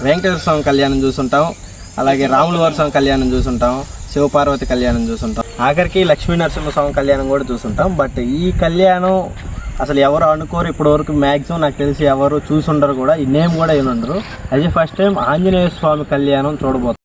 వెంకటేశ్వర స్వామి కళ్యాణం చూసుంటాం, అలాగే రాముల వారి స్వామి కళ్యాణం చూసుంటాం, శివపార్వతి కళ్యాణం చూసుంటాం, ఆఖరికి లక్ష్మీ నరసింహస్వామి కళ్యాణం కూడా చూసుంటాం. బట్ ఈ కళ్యాణం అసలు ఎవరు అనుకోరు, ఇప్పటివరకు మ్యాక్సిమం నాకు తెలిసి ఎవరు చూసుండరు కూడా, ఈ నేమ్ కూడా ఏముండరు. అది ఫస్ట్ టైం ఆంజనేయ స్వామి కళ్యాణం చూడబోతున్నాం.